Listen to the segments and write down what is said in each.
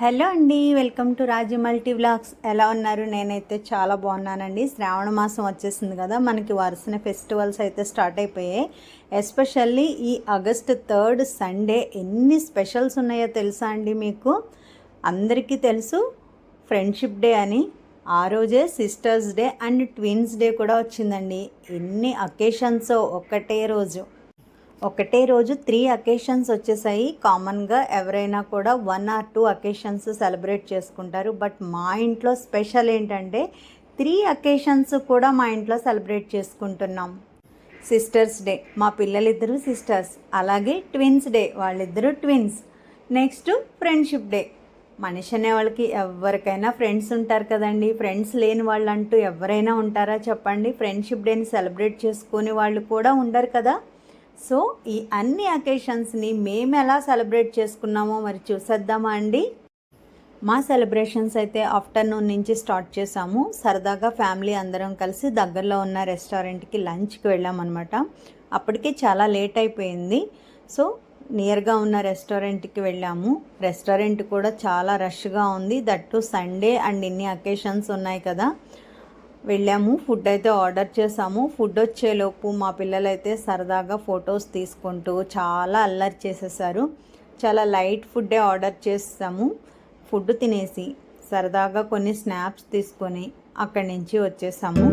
Hello అండి, welcome to Raji multi vlogs. ఎలా ఉన్నారు? నేనైతే చాలా బాగున్నానండి. శ్రావణ మాసం వచ్చేసింది కదా, మనకి వరుసన ఫెస్టివల్స్ అయితే స్టార్ట్ అయిపోయాయి. ఎస్పెషల్లీ ఈ ఆగస్ట్ 3 సండే ఎన్ని స్పెషల్స్ ఉన్నాయో తెలుసా అండి మీకు? అందరికీ తెలుసు ఫ్రెండ్షిప్ డే అని. ఆ రోజే sisters day and twins day కూడా వచ్చిందండి. ఎన్ని అకేషన్స్ ఒకటే రోజు 3 అకేషన్స్ వచ్చేసాయి. కామన్గా ఎవరైనా కూడా 1 or 2 అకేషన్స్ సెలబ్రేట్ చేసుకుంటారు. బట్ మా ఇంట్లో స్పెషల్ ఏంటంటే 3 అకేషన్స్ కూడా మా ఇంట్లో సెలబ్రేట్ చేసుకుంటున్నాం. సిస్టర్స్ డే, మా పిల్లలిద్దరూ సిస్టర్స్. అలాగే ట్విన్స్ డే, వాళ్ళిద్దరూ ట్విన్స్. Next friendship day. మనిషి అనే వాళ్ళకి ఎవరికైనా ఫ్రెండ్స్ ఉంటారు కదండి. ఫ్రెండ్స్ లేని వాళ్ళు అంటూ ఎవరైనా ఉంటారా చెప్పండి? ఫ్రెండ్షిప్ డేని సెలబ్రేట్ చేసుకునే వాళ్ళు కూడా ఉండరు కదా. సో ఈ అన్ని అకేషన్స్ని మేము ఎలా సెలబ్రేట్ చేసుకున్నామో మరి చూసేద్దామా అండి. మా సెలబ్రేషన్స్ అయితే ఆఫ్టర్నూన్ నుంచి స్టార్ట్ చేసాము. సరదాగా ఫ్యామిలీ అందరం కలిసి దగ్గరలో ఉన్న రెస్టారెంట్కి లంచ్కి వెళ్ళామన్నమాట. అప్పటికే చాలా లేట్ అయిపోయింది. సో నియర్గా ఉన్న రెస్టారెంట్కి వెళ్ళాము. రెస్టారెంట్ కూడా చాలా రష్గా ఉంది. దట్టు సండే అండ్ ఇన్ని అకేషన్స్ ఉన్నాయి కదా. వెళ్ళాము, ఫుడ్ అయితే ఆర్డర్ చేసాము. ఫుడ్ వచ్చేలోపు మా పిల్లలైతే సరదాగా ఫొటోస్ తీసుకుంటూ చాలా అల్లరి చేసేసారు. చాలా లైట్ ఫుడ్డే ఆర్డర్ చేసాము. ఫుడ్ తినేసి సరదాగా కొన్ని స్నాప్స్ తీసుకొని అక్కడి నుంచి వచ్చేసాము.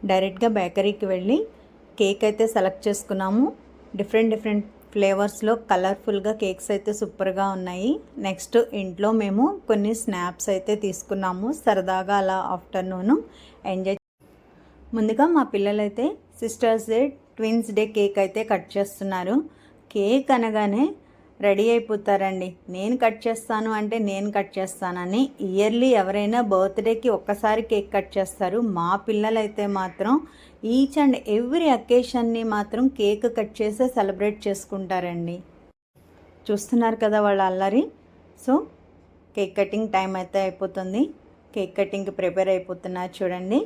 డైరెక్ట్గా బేకరీకి వెళ్ళి కేక్ అయితే సెలెక్ట్ చేసుకున్నాము. డిఫరెంట్ ఫ్లేవర్స్లో కలర్ఫుల్గా కేక్స్ అయితే సూపర్గా ఉన్నాయి. నెక్స్ట్ ఇంట్లో మేము కొన్ని స్నాప్స్ అయితే తీసుకున్నాము. సరదాగా అలా ఆఫ్టర్నూను ఎంజాయ్. ముందుగా మా పిల్లలైతే sisters day, twins day cake అయితే కట్ చేస్తున్నారు. కేక్ అనగానే రెడీ అయిపోతారండి. నేను కట్ చేస్తాను అంటే నేను కట్ చేస్తానని. ఇయర్లీ ఎవరైనా బర్త్డేకి ఒక్కసారి కేక్ కట్ చేస్తారు. మా పిల్లలైతే మాత్రం ఈచ్ అండ్ ఎవ్రీ అకేషన్ని మాత్రం కేక్ కట్ చేసే సెలబ్రేట్ చేసుకుంటారండి. చూస్తున్నారు కదా వాళ్ళ అల్లరి. సో కేక్ కటింగ్ టైం అయితే అయిపోతుంది. కేక్ కటింగ్కి ప్రిపేర్ అయిపోతున్నారు చూడండి.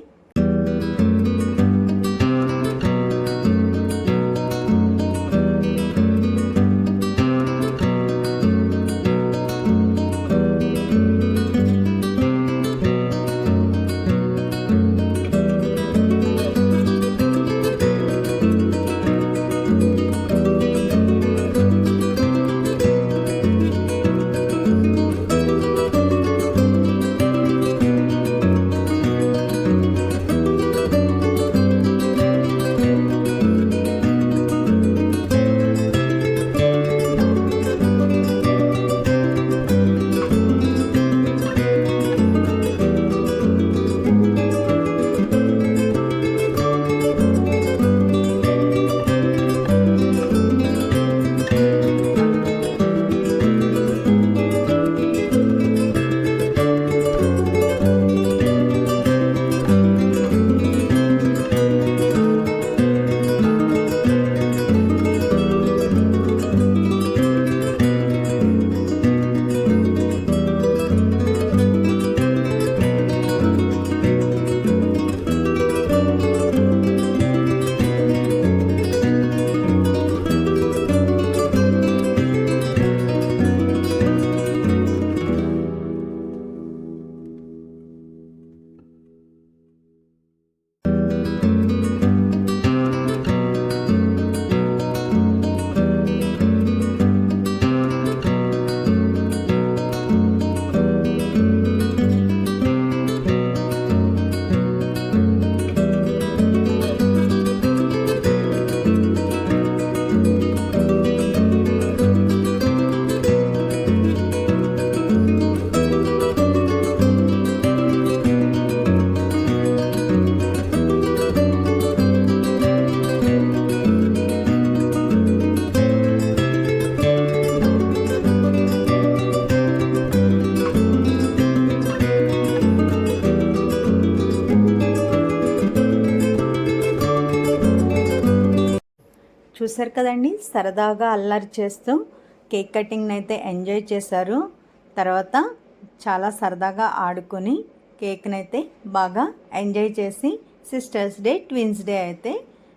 చూసారు కదండి, సరదాగా అల్లరి చేస్తూ కేక్ కటింగ్ని అయితే ఎంజాయ్ చేశారు. తర్వాత చాలా సరదాగా ఆడుకొని కేక్ని అయితే బాగా ఎంజాయ్ చేసి సిస్టర్స్ డే, ట్విన్స్ డే అయితే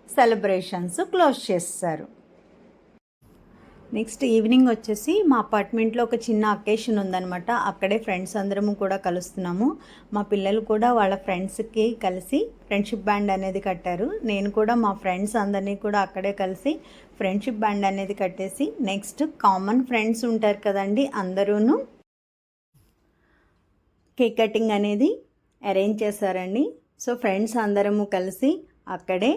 సెలబ్రేషన్స్ క్లోజ్ చేస్తారు. నెక్స్ట్ ఈవినింగ్ వచ్చేసి మా అపార్ట్మెంట్లో ఒక చిన్న అకేషన్ ఉందన్నమాట. అక్కడే ఫ్రెండ్స్ అందరము కూడా కలుస్తున్నాము. మా పిల్లలు కూడా వాళ్ళ ఫ్రెండ్స్కి కలిసి ఫ్రెండ్షిప్ బ్యాండ్ అనేది కట్టారు. నేను కూడా మా ఫ్రెండ్స్ అందరినీ కూడా అక్కడే కలిసి ఫ్రెండ్షిప్ బ్యాండ్ అనేది కట్టేసి నెక్స్ట్ కామన్ ఫ్రెండ్స్ ఉంటారు కదండి, అందరూను కేక్ కటింగ్ అనేది అరేంజ్ చేశారండి. సో ఫ్రెండ్స్ అందరము కలిసి అక్కడే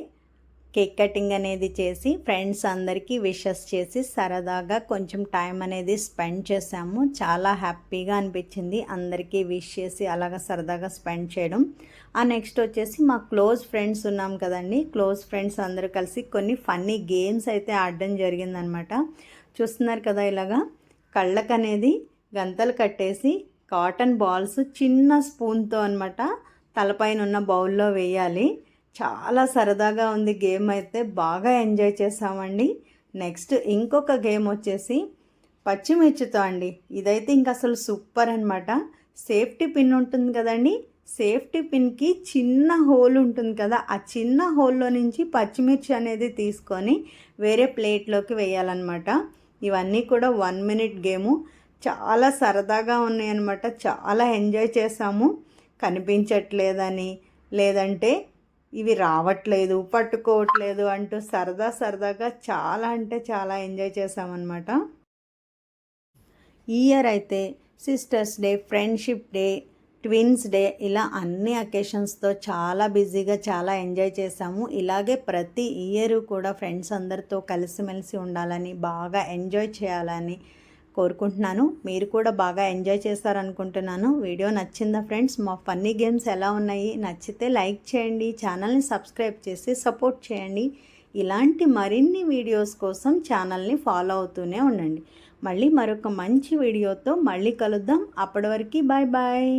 కేక్ కటింగ్ అనేది చేసి ఫ్రెండ్స్ అందరికీ విషెస్ చేసి సరదాగా కొంచెం టైం అనేది స్పెండ్ చేసాము. చాలా హ్యాపీగా అనిపించింది అందరికీ విష్ చేసి అలాగా సరదాగా స్పెండ్ చేయడం. ఆ నెక్స్ట్ వచ్చేసి మా క్లోజ్ ఫ్రెండ్స్ ఉన్నాం కదండి, క్లోజ్ ఫ్రెండ్స్ అందరూ కలిసి కొన్ని ఫన్నీ గేమ్స్ అయితే ఆడడం జరిగిందనమాట. చూస్తున్నారు కదా, ఇలాగా కళ్ళకు అనేది గంతలు కట్టేసి కాటన్ బాల్స్ చిన్న స్పూన్తో అనమాట తలపైన ఉన్న బౌల్లో వేయాలి. చాలా సరదాగా ఉంది గేమ్ అయితే, బాగా ఎంజాయ్ చేసామండి. నెక్స్ట్ ఇంకొక గేమ్ వచ్చేసి పచ్చిమిర్చితో అండి. ఇదైతే ఇంక అసలు సూపర్ అనమాట. సేఫ్టీ పిన్ ఉంటుంది కదండి, సేఫ్టీ పిన్కి చిన్న హోల్ ఉంటుంది కదా, ఆ చిన్న హోల్లో నుంచి పచ్చిమిర్చి అనేది తీసుకొని వేరే ప్లేట్లోకి వేయాలన్నమాట. ఇవన్నీ కూడా 1 minute గేము. చాలా సరదాగా ఉన్నాయన్నమాట. చాలా ఎంజాయ్ చేసాము. కనిపించట్లేదని, లేదంటే ఇవి రావట్లేదు, పట్టుకోవట్లేదు అంటూ సరదాగా చాలా అంటే చాలా ఎంజాయ్ చేసామన్నమాట. ఈ ఇయర్ అయితే sisters day, friendship day, twins day ఇలా అన్ని అకేషన్స్తో చాలా బిజీగా చాలా ఎంజాయ్ చేసాము. ఇలాగే ప్రతి ఇయర్ కూడా ఫ్రెండ్స్ అందరితో కలిసిమెలిసి ఉండాలని, బాగా ఎంజాయ్ చేయాలని కోరుకుంటున్నాను. మీరు కూడా బాగా ఎంజాయ్ చేస్తారనుకుంటున్నాను. వీడియో నచ్చిందా ఫ్రెండ్స్? మా ఫన్నీ గేమ్స్ ఎలా ఉన్నాయి? నచ్చితే లైక్ చేయండి, ఛానల్ని సబ్స్క్రైబ్ చేసి సపోర్ట్ చేయండి. ఇలాంటి మరిన్ని వీడియోస్ కోసం ఛానల్ని ఫాలో అవుతూనే ఉండండి. మళ్ళీ మరొక మంచి వీడియోతో మళ్ళీ కలుద్దాం. అప్పటి వరకు బాయ్ బాయ్.